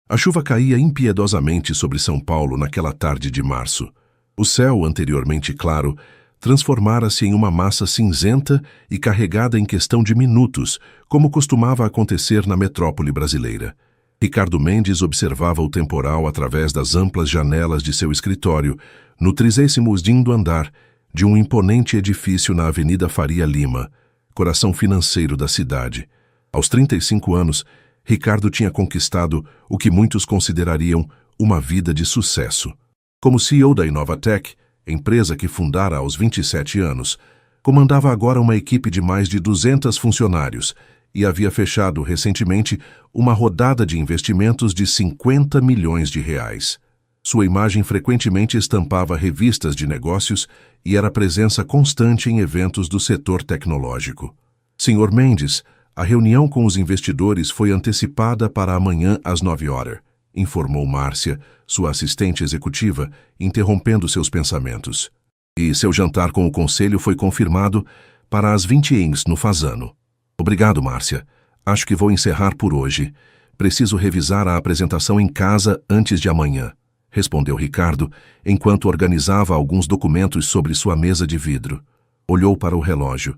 A chuva caía impiedosamente sobre São Paulo naquela tarde de março. O céu, anteriormente claro, transformara-se em uma massa cinzenta e carregada em questão de minutos, como costumava acontecer na metrópole brasileira. Ricardo Mendes observava o temporal através das amplas janelas de seu escritório, no 30º andar de um imponente edifício na Avenida Faria Lima, coração financeiro da cidade. Aos 35 anos, Ricardo tinha conquistado o que muitos considerariam uma vida de sucesso. Como CEO da Inovatec, empresa que fundara aos 27 anos, comandava agora uma equipe de mais de 200 funcionários e havia fechado recentemente uma rodada de investimentos de 50 milhões de reais. Sua imagem frequentemente estampava revistas de negócios e era presença constante em eventos do setor tecnológico. Sr. Mendes, a reunião com os investidores foi antecipada para amanhã às 9 horas, informou Márcia, sua assistente executiva, interrompendo seus pensamentos. E seu jantar com o conselho foi confirmado para as 20h no Fasano. Obrigado, Márcia. Acho que vou encerrar por hoje. Preciso revisar a apresentação em casa antes de amanhã, respondeu Ricardo, enquanto organizava alguns documentos sobre sua mesa de vidro. Olhou para o relógio.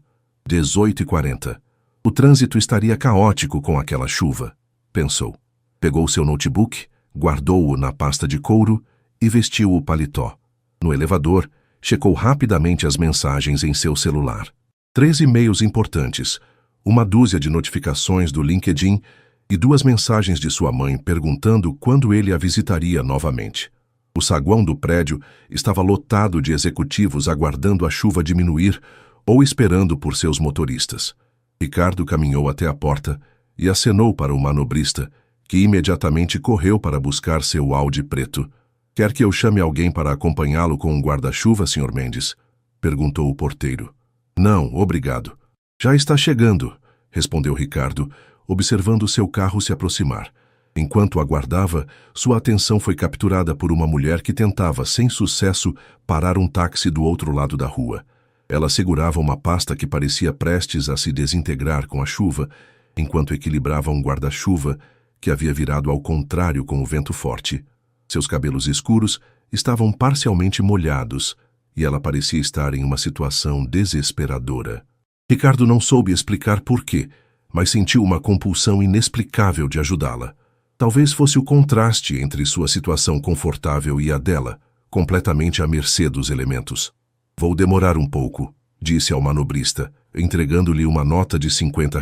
18h40. O trânsito estaria caótico com aquela chuva, pensou. Pegou seu notebook, guardou-o na pasta de couro e vestiu o paletó. No elevador, checou rapidamente as mensagens em seu celular. 3 e-mails importantes, uma dúzia de notificações do LinkedIn e 2 mensagens de sua mãe perguntando quando ele a visitaria novamente. O saguão do prédio estava lotado de executivos aguardando a chuva diminuir ou esperando por seus motoristas. Ricardo caminhou até a porta e acenou para o manobrista, que imediatamente correu para buscar seu Audi preto. Quer que eu chame alguém para acompanhá-lo com um guarda-chuva, Sr. Mendes? Perguntou o porteiro. Não, obrigado. Já está chegando, respondeu Ricardo, observando seu carro se aproximar. Enquanto aguardava, sua atenção foi capturada por uma mulher que tentava, sem sucesso, parar um táxi do outro lado da rua. Ela segurava uma pasta que parecia prestes a se desintegrar com a chuva, enquanto equilibrava um guarda-chuva que havia virado ao contrário com o vento forte. Seus cabelos escuros estavam parcialmente molhados e ela parecia estar em uma situação desesperadora. Ricardo não soube explicar por quê, mas sentiu uma compulsão inexplicável de ajudá-la. Talvez fosse o contraste entre sua situação confortável e a dela, completamente à mercê dos elementos. Vou demorar um pouco, disse ao manobrista, entregando-lhe uma nota de R$ 50.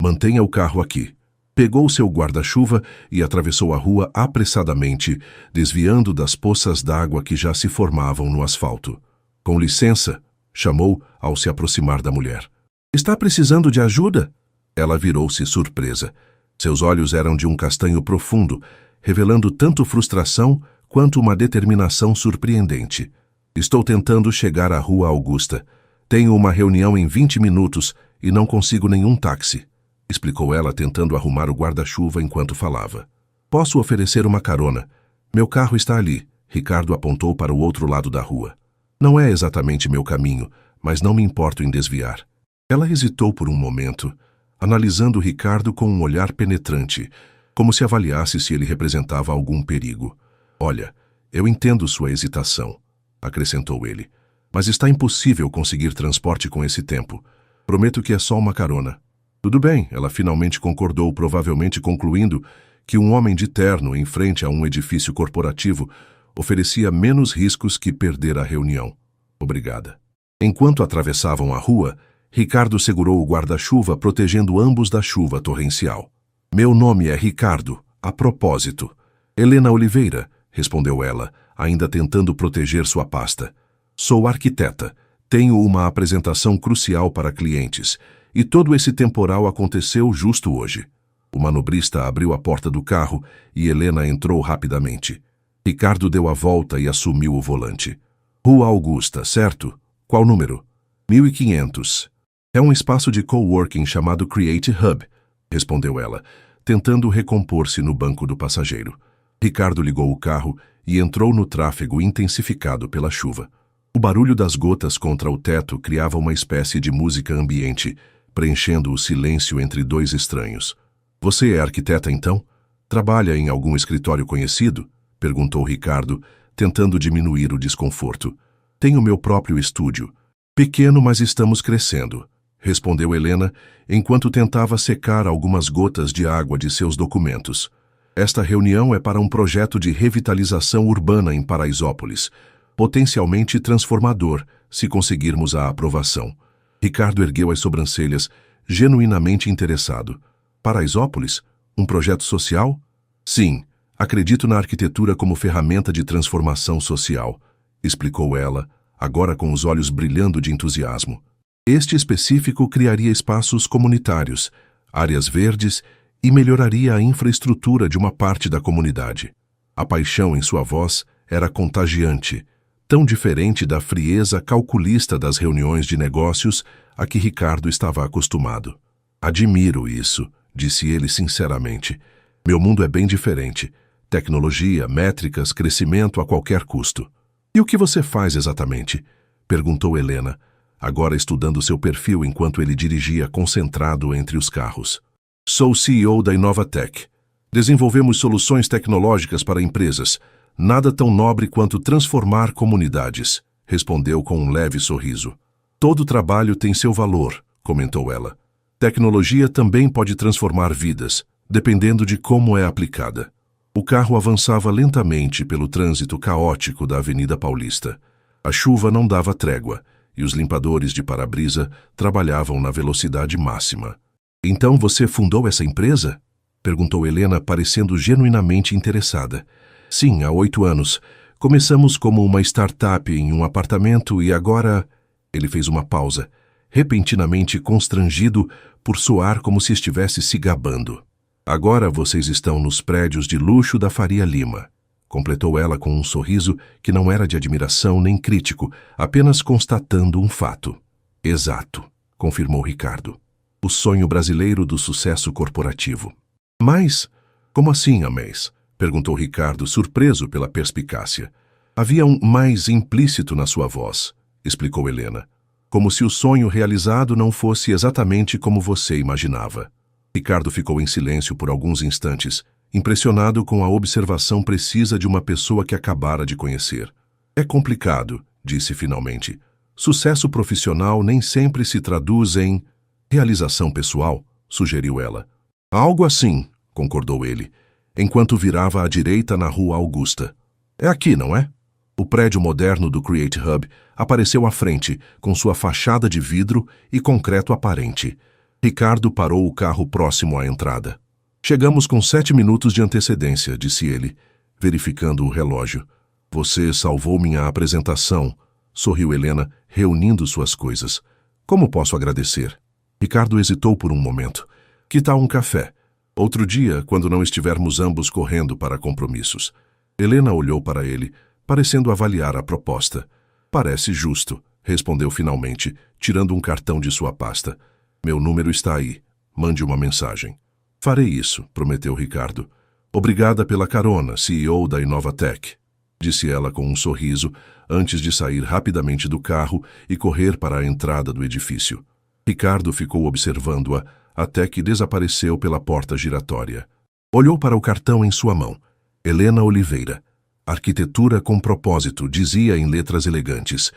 Mantenha o carro aqui. Pegou seu guarda-chuva e atravessou a rua apressadamente, desviando das poças d'água que já se formavam no asfalto. Com licença, chamou ao se aproximar da mulher. Está precisando de ajuda? Ela virou-se surpresa. Seus olhos eram de um castanho profundo, revelando tanto frustração quanto uma determinação surpreendente. Estou tentando chegar à Rua Augusta. Tenho uma reunião em 20 minutos e não consigo nenhum táxi, explicou ela tentando arrumar o guarda-chuva enquanto falava. Posso oferecer uma carona. Meu carro está ali. Ricardo apontou para o outro lado da rua. Não é exatamente meu caminho, mas não me importo em desviar. Ela hesitou por um momento, analisando Ricardo com um olhar penetrante, como se avaliasse se ele representava algum perigo. Olha, eu entendo sua hesitação, acrescentou ele, mas está impossível conseguir transporte com esse tempo. Prometo que é só uma carona. Tudo bem, ela finalmente concordou, provavelmente concluindo que um homem de terno em frente a um edifício corporativo oferecia menos riscos que perder a reunião. Obrigada. Enquanto atravessavam a rua, Ricardo segurou o guarda-chuva, protegendo ambos da chuva torrencial. Meu nome é Ricardo, a propósito. Helena Oliveira, respondeu ela, ainda tentando proteger sua pasta. Sou arquiteta. Tenho uma apresentação crucial para clientes, e todo esse temporal aconteceu justo hoje. O manobrista abriu a porta do carro e Helena entrou rapidamente. Ricardo deu a volta e assumiu o volante. Rua Augusta, certo? Qual número? 1500. É um espaço de coworking chamado Create Hub, respondeu ela, tentando recompor-se no banco do passageiro. Ricardo ligou o carro e entrou no tráfego intensificado pela chuva. O barulho das gotas contra o teto criava uma espécie de música ambiente, preenchendo o silêncio entre dois estranhos. Você é arquiteta, então? Trabalha em algum escritório conhecido? Perguntou Ricardo, tentando diminuir o desconforto. Tenho meu próprio estúdio. Pequeno, mas estamos crescendo, respondeu Helena, enquanto tentava secar algumas gotas de água de seus documentos. Esta reunião é para um projeto de revitalização urbana em Paraisópolis, potencialmente transformador, se conseguirmos a aprovação. Ricardo ergueu as sobrancelhas, genuinamente interessado. Paraisópolis? Um projeto social? Sim, acredito na arquitetura como ferramenta de transformação social, explicou ela, agora com os olhos brilhando de entusiasmo. Este específico criaria espaços comunitários, áreas verdes e melhoraria a infraestrutura de uma parte da comunidade. A paixão em sua voz era contagiante, tão diferente da frieza calculista das reuniões de negócios a que Ricardo estava acostumado. Admiro isso, disse ele sinceramente. Meu mundo é bem diferente. Tecnologia, métricas, crescimento a qualquer custo. E o que você faz exatamente? Perguntou Helena, agora estudando seu perfil enquanto ele dirigia concentrado entre os carros. Sou CEO da Inovatec. Desenvolvemos soluções tecnológicas para empresas. Nada tão nobre quanto transformar comunidades, respondeu com um leve sorriso. Todo trabalho tem seu valor, comentou ela. Tecnologia também pode transformar vidas, dependendo de como é aplicada. O carro avançava lentamente pelo trânsito caótico da Avenida Paulista. A chuva não dava trégua, e os limpadores de para-brisa trabalhavam na velocidade máxima. Então você fundou essa empresa? Perguntou Helena, parecendo genuinamente interessada. Sim, há 8 anos. Começamos como uma startup em um apartamento e agora... Ele fez uma pausa, repentinamente constrangido por soar como se estivesse se gabando. Agora vocês estão nos prédios de luxo da Faria Lima, completou ela com um sorriso que não era de admiração nem crítico, apenas constatando um fato. Exato, confirmou Ricardo. O sonho brasileiro do sucesso corporativo. Mas, como assim, Amés? Perguntou Ricardo, surpreso pela perspicácia. Havia um mais implícito na sua voz, explicou Helena, como se o sonho realizado não fosse exatamente como você imaginava. Ricardo ficou em silêncio por alguns instantes, impressionado com a observação precisa de uma pessoa que acabara de conhecer. É complicado, disse finalmente. Sucesso profissional nem sempre se traduz em realização pessoal, sugeriu ela. Algo assim, concordou ele, enquanto virava à direita na Rua Augusta. É aqui, não é? O prédio moderno do Create Hub apareceu à frente, com sua fachada de vidro e concreto aparente. Ricardo parou o carro próximo à entrada. Chegamos com 7 minutos de antecedência, disse ele, verificando o relógio. Você salvou minha apresentação, sorriu Helena, reunindo suas coisas. Como posso agradecer? Ricardo hesitou por um momento. Que tal um café? Outro dia, quando não estivermos ambos correndo para compromissos. Helena olhou para ele, parecendo avaliar a proposta. Parece justo, respondeu finalmente, tirando um cartão de sua pasta. Meu número está aí. Mande uma mensagem. Farei isso, prometeu Ricardo. Obrigada pela carona, CEO da Inovatec, disse ela com um sorriso, antes de sair rapidamente do carro e correr para a entrada do edifício. Ricardo ficou observando-a até que desapareceu pela porta giratória. Olhou para o cartão em sua mão. Helena Oliveira. Arquitetura com propósito, dizia em letras elegantes.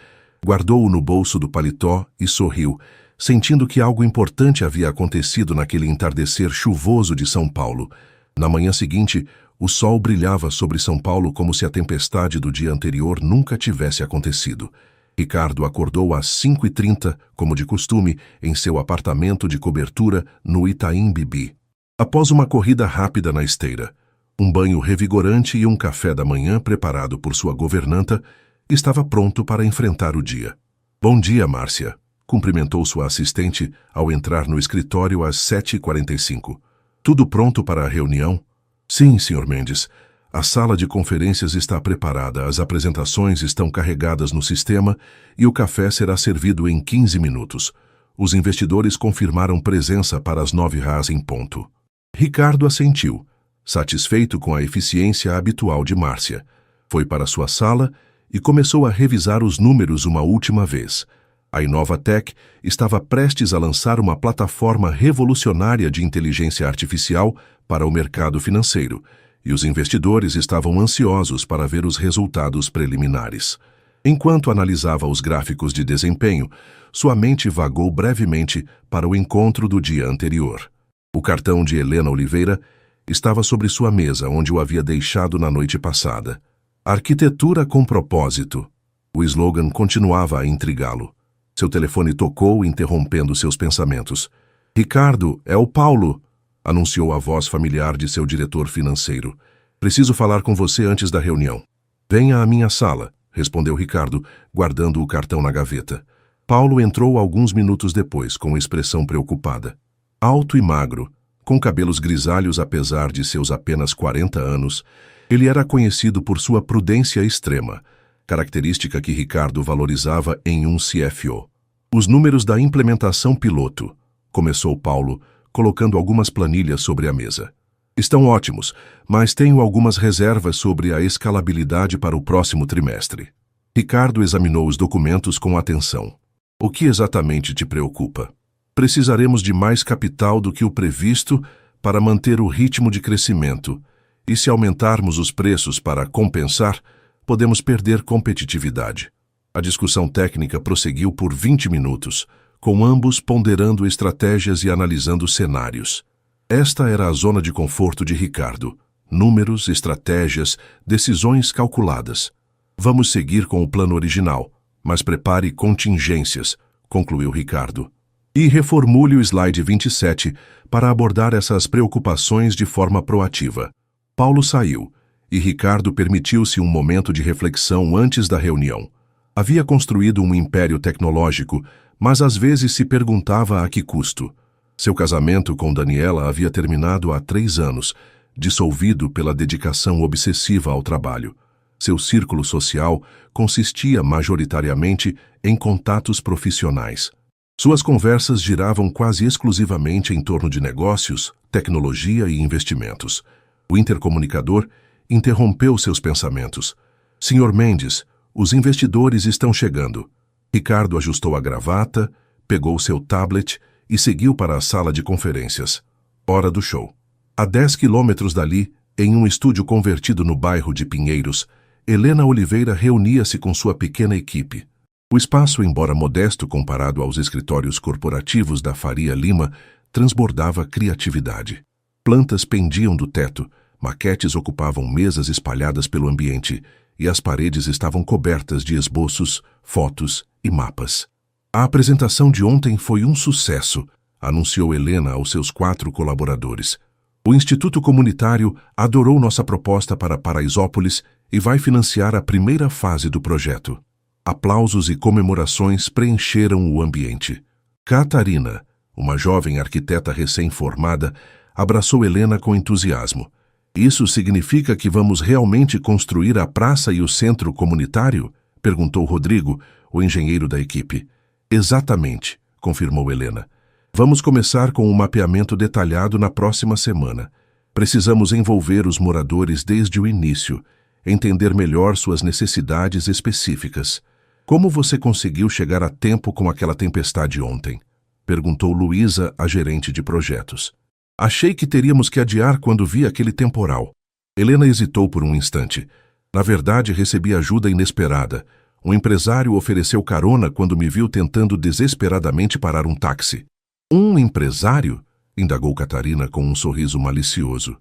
Guardou-o no bolso do paletó e sorriu, sentindo que algo importante havia acontecido naquele entardecer chuvoso de São Paulo. Na manhã seguinte, o sol brilhava sobre São Paulo como se a tempestade do dia anterior nunca tivesse acontecido. Ricardo acordou às 5h30, como de costume, em seu apartamento de cobertura no Itaim Bibi. Após uma corrida rápida na esteira, um banho revigorante e um café da manhã preparado por sua governanta, estava pronto para enfrentar o dia. Bom dia, Márcia, cumprimentou sua assistente ao entrar no escritório às 7h45. Tudo pronto para a reunião? Sim, Sr. Mendes. A sala de conferências está preparada, as apresentações estão carregadas no sistema e o café será servido em 15 minutos. Os investidores confirmaram presença para as 9h em ponto. Ricardo assentiu, satisfeito com a eficiência habitual de Márcia. Foi para sua sala e começou a revisar os números uma última vez. A Inovatec estava prestes a lançar uma plataforma revolucionária de inteligência artificial para o mercado financeiro, e os investidores estavam ansiosos para ver os resultados preliminares. Enquanto analisava os gráficos de desempenho, sua mente vagou brevemente para o encontro do dia anterior. O cartão de Helena Oliveira estava sobre sua mesa, onde o havia deixado na noite passada. Arquitetura com propósito. O slogan continuava a intrigá-lo. Seu telefone tocou, interrompendo seus pensamentos. "Ricardo, é o Paulo", anunciou a voz familiar de seu diretor financeiro. "Preciso falar com você antes da reunião." "Venha à minha sala", respondeu Ricardo, guardando o cartão na gaveta. Paulo entrou alguns minutos depois, com expressão preocupada. Alto e magro, com cabelos grisalhos apesar de seus apenas 40 anos, ele era conhecido por sua prudência extrema, característica que Ricardo valorizava em um CFO. "Os números da implementação piloto", começou Paulo, colocando algumas planilhas sobre a mesa. "Estão ótimos, mas tenho algumas reservas sobre a escalabilidade para o próximo trimestre." Ricardo examinou os documentos com atenção. "O que exatamente te preocupa?" "Precisaremos de mais capital do que o previsto para manter o ritmo de crescimento, e se aumentarmos os preços para compensar, podemos perder competitividade." A discussão técnica prosseguiu por 20 minutos, com ambos ponderando estratégias e analisando cenários. Esta era a zona de conforto de Ricardo. Números, estratégias, decisões calculadas. "Vamos seguir com o plano original, mas prepare contingências", concluiu Ricardo. "E reformule o slide 27 para abordar essas preocupações de forma proativa." Paulo saiu, e Ricardo permitiu-se um momento de reflexão antes da reunião. Havia construído um império tecnológico, mas às vezes se perguntava a que custo. Seu casamento com Daniela havia terminado há 3 anos, dissolvido pela dedicação obsessiva ao trabalho. Seu círculo social consistia majoritariamente em contatos profissionais. Suas conversas giravam quase exclusivamente em torno de negócios, tecnologia e investimentos. O intercomunicador interrompeu seus pensamentos. "Sr. Mendes, os investidores estão chegando." Ricardo ajustou a gravata, pegou seu tablet e seguiu para a sala de conferências. Hora do show. A 10 quilômetros dali, em um estúdio convertido no bairro de Pinheiros, Helena Oliveira reunia-se com sua pequena equipe. O espaço, embora modesto comparado aos escritórios corporativos da Faria Lima, transbordava criatividade. Plantas pendiam do teto, maquetes ocupavam mesas espalhadas pelo ambiente, e as paredes estavam cobertas de esboços, fotos e mapas. "A apresentação de ontem foi um sucesso", anunciou Helena aos seus 4 colaboradores. "O Instituto Comunitário adorou nossa proposta para Paraisópolis e vai financiar a primeira fase do projeto." Aplausos e comemorações preencheram o ambiente. Catarina, uma jovem arquiteta recém-formada, abraçou Helena com entusiasmo. "Isso significa que vamos realmente construir a praça e o centro comunitário?" perguntou Rodrigo, o engenheiro da equipe. "Exatamente", confirmou Helena. "Vamos começar com um mapeamento detalhado na próxima semana. Precisamos envolver os moradores desde o início, entender melhor suas necessidades específicas." "Como você conseguiu chegar a tempo com aquela tempestade ontem?" perguntou Luísa, a gerente de projetos. "Achei que teríamos que adiar quando vi aquele temporal." Helena hesitou por um instante. "Na verdade, recebi ajuda inesperada. Um empresário ofereceu carona quando me viu tentando desesperadamente parar um táxi." "Um empresário?" indagou Catarina com um sorriso malicioso.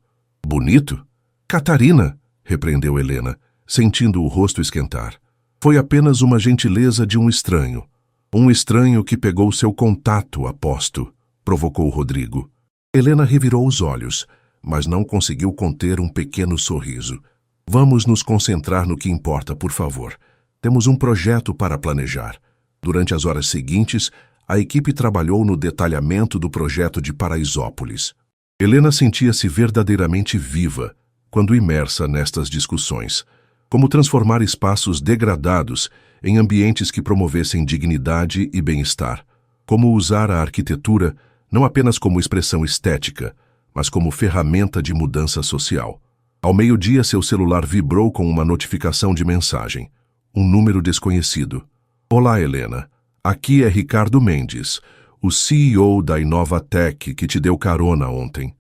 "Bonito?" "Catarina!" repreendeu Helena, sentindo o rosto esquentar. "Foi apenas uma gentileza de um estranho. Um estranho que pegou seu contato, aposto", provocou Rodrigo. Helena revirou os olhos, mas não conseguiu conter um pequeno sorriso. "Vamos nos concentrar no que importa, por favor. Temos um projeto para planejar." Durante as horas seguintes, a equipe trabalhou no detalhamento do projeto de Paraisópolis. Helena sentia-se verdadeiramente viva quando imersa nestas discussões. Como transformar espaços degradados em ambientes que promovessem dignidade e bem-estar. Como usar a arquitetura não apenas como expressão estética, mas como ferramenta de mudança social. Ao meio-dia, seu celular vibrou com uma notificação de mensagem. Um número desconhecido. "Olá, Helena. Aqui é Ricardo Mendes, o CEO da Inovatec que te deu carona ontem."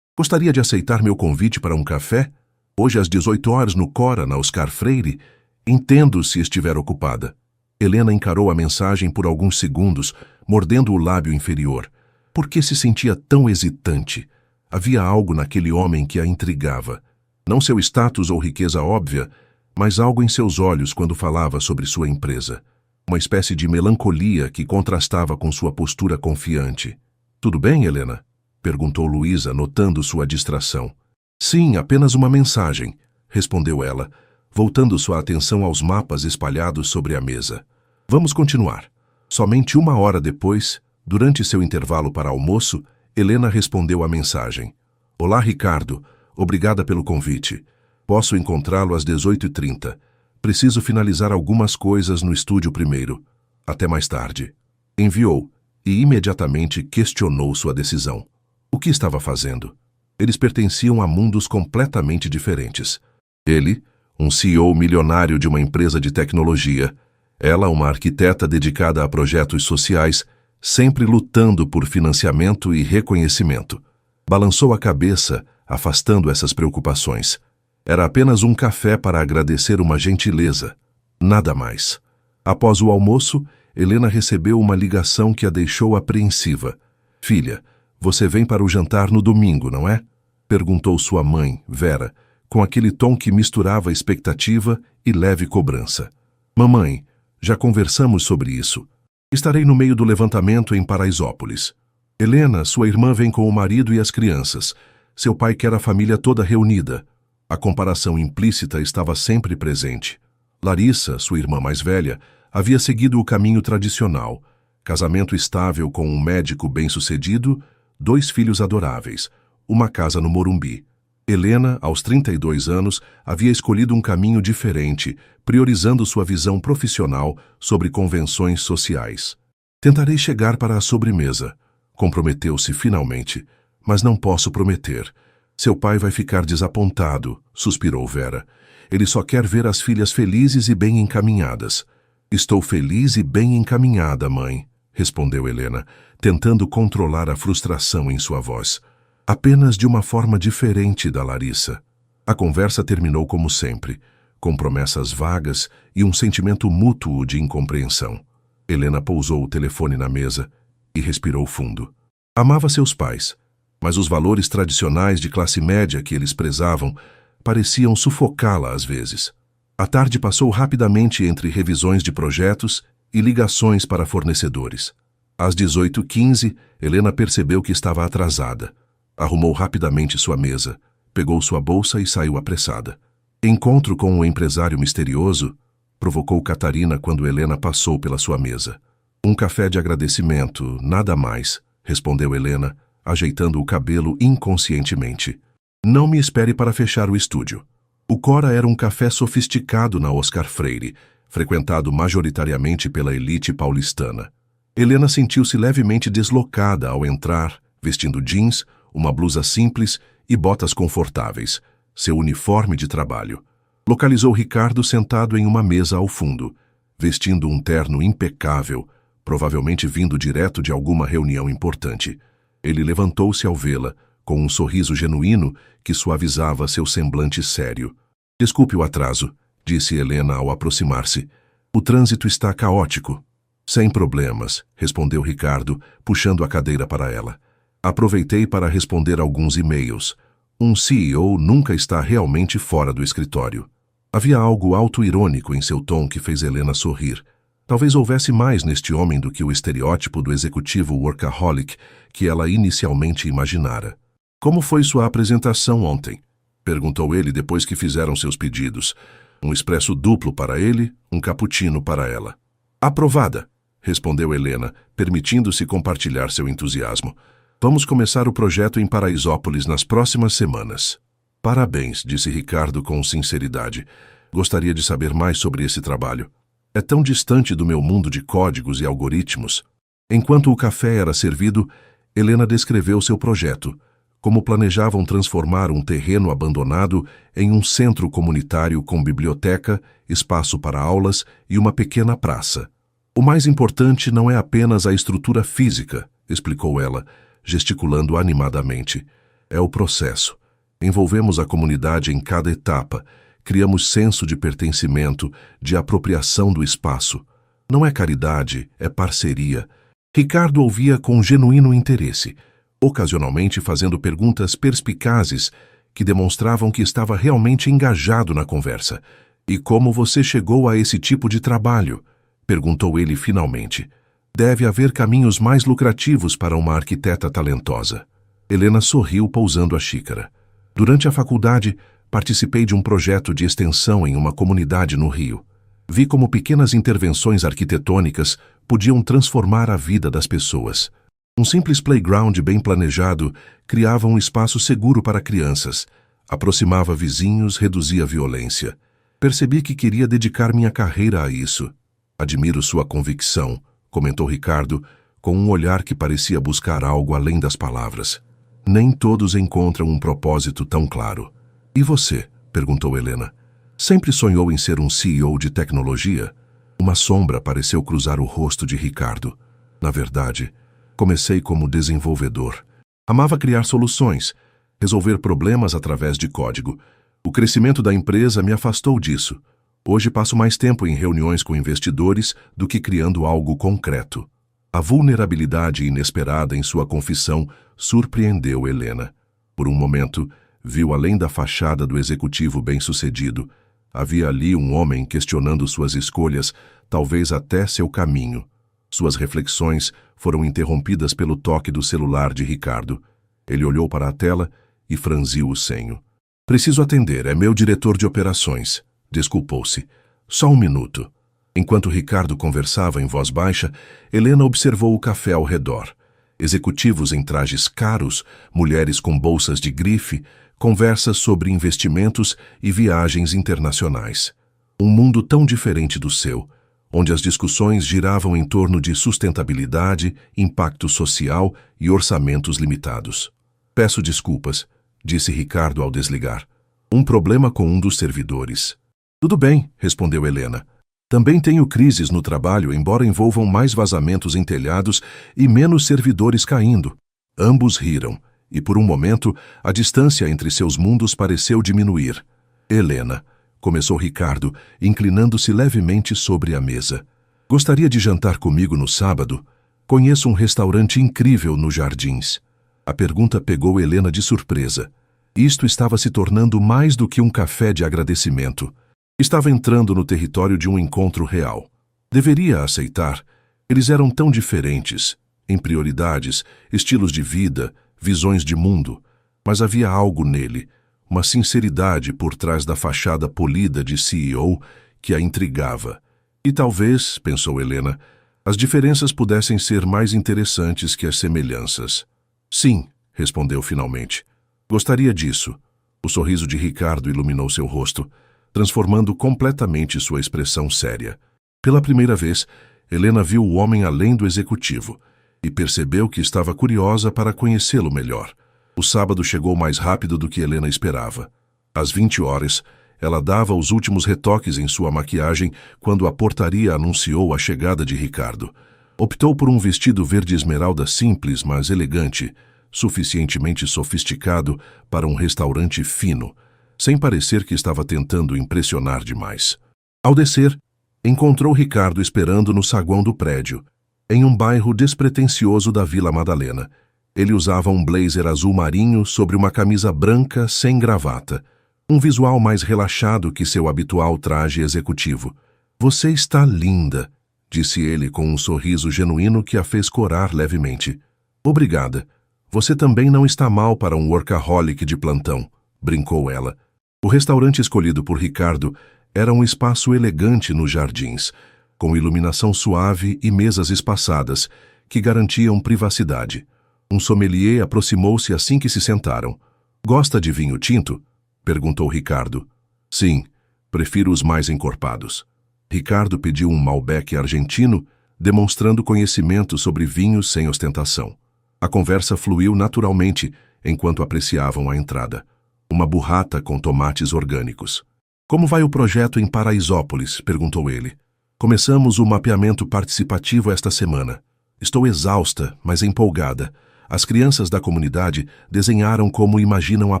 Gostaria de aceitar meu convite para um café? Hoje às 18 horas no Cora, na Oscar Freire? Entendo se estiver ocupada. Helena encarou a mensagem por alguns segundos, mordendo o lábio inferior. Por que se sentia tão hesitante? Havia algo naquele homem que a intrigava. Não seu status ou riqueza óbvia, mas algo em seus olhos quando falava sobre sua empresa. Uma espécie de melancolia que contrastava com sua postura confiante. "Tudo bem, Helena?" perguntou Luísa, notando sua distração. "Sim, apenas uma mensagem", respondeu ela, voltando sua atenção aos mapas espalhados sobre a mesa. "Vamos continuar." Somente 1 hora depois, durante seu intervalo para almoço, Helena respondeu à mensagem. "Olá, Ricardo. Obrigada pelo convite. Posso encontrá-lo às 18h30. Preciso finalizar algumas coisas no estúdio primeiro. Até mais tarde." Enviou, e imediatamente questionou sua decisão. O que estava fazendo? Eles pertenciam a mundos completamente diferentes. Ele, um CEO milionário de uma empresa de tecnologia. Ela, uma arquiteta dedicada a projetos sociais, sempre lutando por financiamento e reconhecimento. Balançou a cabeça, afastando essas preocupações. Era apenas um café para agradecer uma gentileza. Nada mais. Após o almoço, Helena recebeu uma ligação que a deixou apreensiva. "Filha, você vem para o jantar no domingo, não é?" perguntou sua mãe, Vera, com aquele tom que misturava expectativa e leve cobrança. "Mamãe, já conversamos sobre isso. Estarei no meio do levantamento em Paraisópolis. Helena, sua irmã, vem com o marido e as crianças. Seu pai quer a família toda reunida." A comparação implícita estava sempre presente. Larissa, sua irmã mais velha, havia seguido o caminho tradicional. Casamento estável com um médico bem-sucedido, 2 filhos adoráveis, uma casa no Morumbi. Helena, aos 32 anos, havia escolhido um caminho diferente, priorizando sua visão profissional sobre convenções sociais. "Tentarei chegar para a sobremesa", comprometeu-se finalmente, "mas não posso prometer. Seu pai vai ficar desapontado", suspirou Vera. "Ele só quer ver as filhas felizes e bem encaminhadas." "Estou feliz e bem encaminhada, mãe", respondeu Helena, tentando controlar a frustração em sua voz. Apenas de uma forma diferente da Larissa. A conversa terminou como sempre, com promessas vagas e um sentimento mútuo de incompreensão. Helena pousou o telefone na mesa e respirou fundo. Amava seus pais, mas os valores tradicionais de classe média que eles prezavam pareciam sufocá-la às vezes. A tarde passou rapidamente entre revisões de projetos e ligações para fornecedores. Às 18h15, Helena percebeu que estava atrasada. Arrumou rapidamente sua mesa, pegou sua bolsa e saiu apressada. Encontro com um empresário misterioso provocou Catarina quando Helena passou pela sua mesa. "Um café de agradecimento, nada mais", respondeu Helena, ajeitando o cabelo inconscientemente. "Não me espere para fechar o estúdio." O Cora era um café sofisticado na Oscar Freire, frequentado majoritariamente pela elite paulistana. Helena sentiu-se levemente deslocada ao entrar, vestindo jeans, uma blusa simples e botas confortáveis, seu uniforme de trabalho. Localizou Ricardo sentado em uma mesa ao fundo, vestindo um terno impecável, provavelmente vindo direto de alguma reunião importante. Ele levantou-se ao vê-la, com um sorriso genuíno que suavizava seu semblante sério. "Desculpe o atraso", disse Helena ao aproximar-se. "O trânsito está caótico." "Sem problemas", respondeu Ricardo, puxando a cadeira para ela. "Aproveitei para responder alguns e-mails. Um CEO nunca está realmente fora do escritório." Havia algo auto-irônico em seu tom que fez Helena sorrir. Talvez houvesse mais neste homem do que o estereótipo do executivo workaholic que ela inicialmente imaginara. "Como foi sua apresentação ontem?" perguntou ele depois que fizeram seus pedidos. Um expresso duplo para ele, um cappuccino para ela. "Aprovada", respondeu Helena, permitindo-se compartilhar seu entusiasmo. "Vamos começar o projeto em Paraisópolis nas próximas semanas." "Parabéns", disse Ricardo com sinceridade. "Gostaria de saber mais sobre esse trabalho. É tão distante do meu mundo de códigos e algoritmos." Enquanto o café era servido, Helena descreveu seu projeto, como planejavam transformar um terreno abandonado em um centro comunitário com biblioteca, espaço para aulas e uma pequena praça. "O mais importante não é apenas a estrutura física", explicou ela, gesticulando animadamente. É o processo. Envolvemos a comunidade em cada etapa, criamos senso de pertencimento, de apropriação do espaço. Não é caridade, é parceria. Ricardo ouvia com genuíno interesse, ocasionalmente fazendo perguntas perspicazes que demonstravam que estava realmente engajado na conversa. E como você chegou a esse tipo de trabalho? Perguntou ele finalmente. Deve haver caminhos mais lucrativos para uma arquiteta talentosa. Helena sorriu pousando a xícara. Durante a faculdade, participei de um projeto de extensão em uma comunidade no Rio. Vi como pequenas intervenções arquitetônicas podiam transformar a vida das pessoas. Um simples playground bem planejado criava um espaço seguro para crianças, aproximava vizinhos, reduzia a violência. Percebi que queria dedicar minha carreira a isso. Admiro sua convicção, comentou Ricardo, com um olhar que parecia buscar algo além das palavras. Nem todos encontram um propósito tão claro. E você? Perguntou Helena. Sempre sonhou em ser um CEO de tecnologia? Uma sombra pareceu cruzar o rosto de Ricardo. Na verdade, comecei como desenvolvedor. Amava criar soluções, resolver problemas através de código. O crescimento da empresa me afastou disso. Hoje passo mais tempo em reuniões com investidores do que criando algo concreto. A vulnerabilidade inesperada em sua confissão surpreendeu Helena. Por um momento, viu além da fachada do executivo bem-sucedido. Havia ali um homem questionando suas escolhas, talvez até seu caminho. Suas reflexões foram interrompidas pelo toque do celular de Ricardo. Ele olhou para a tela e franziu o senho. Preciso atender, é meu diretor de operações. Desculpou-se. Só um minuto. Enquanto Ricardo conversava em voz baixa, Helena observou o café ao redor. Executivos em trajes caros, mulheres com bolsas de grife, conversas sobre investimentos e viagens internacionais. Um mundo tão diferente do seu, onde as discussões giravam em torno de sustentabilidade, impacto social e orçamentos limitados. Peço desculpas, disse Ricardo ao desligar. Um problema com um dos servidores. Tudo bem, respondeu Helena. Também tenho crises no trabalho, embora envolvam mais vazamentos em telhados e menos servidores caindo. Ambos riram, e por um momento a distância entre seus mundos pareceu diminuir. Helena, começou Ricardo, inclinando-se levemente sobre a mesa. Gostaria de jantar comigo no sábado? Conheço um restaurante incrível nos Jardins. A pergunta pegou Helena de surpresa. Isto estava se tornando mais do que um café de agradecimento. Estava entrando no território de um encontro real. Deveria aceitar. Eles eram tão diferentes, em prioridades, estilos de vida, visões de mundo. Mas havia algo nele, uma sinceridade por trás da fachada polida de CEO que a intrigava. E talvez, pensou Helena, as diferenças pudessem ser mais interessantes que as semelhanças. Sim, respondeu finalmente. Gostaria disso. O sorriso de Ricardo iluminou seu rosto, transformando completamente sua expressão séria. Pela primeira vez, Helena viu o homem além do executivo e percebeu que estava curiosa para conhecê-lo melhor. O sábado chegou mais rápido do que Helena esperava. Às 20 horas, ela dava os últimos retoques em sua maquiagem quando a portaria anunciou a chegada de Ricardo. Optou por um vestido verde esmeralda simples, mas elegante, suficientemente sofisticado para um restaurante fino, sem parecer que estava tentando impressionar demais. Ao descer, encontrou Ricardo esperando no saguão do prédio, em um bairro despretensioso da Vila Madalena. Ele usava um blazer azul marinho sobre uma camisa branca sem gravata, um visual mais relaxado que seu habitual traje executivo. Você está linda, disse ele com um sorriso genuíno que a fez corar levemente. Obrigada. Você também não está mal para um workaholic de plantão, brincou ela. O restaurante escolhido por Ricardo era um espaço elegante nos Jardins, com iluminação suave e mesas espaçadas, que garantiam privacidade. Um sommelier aproximou-se assim que se sentaram. Gosta de vinho tinto? Perguntou Ricardo. Sim, prefiro os mais encorpados. Ricardo pediu um Malbec argentino, demonstrando conhecimento sobre vinhos sem ostentação. A conversa fluiu naturalmente enquanto apreciavam a entrada. Uma burrata com tomates orgânicos. Como vai o projeto em Paraisópolis? Perguntou ele. Começamos o mapeamento participativo esta semana. Estou exausta, mas empolgada. As crianças da comunidade desenharam como imaginam a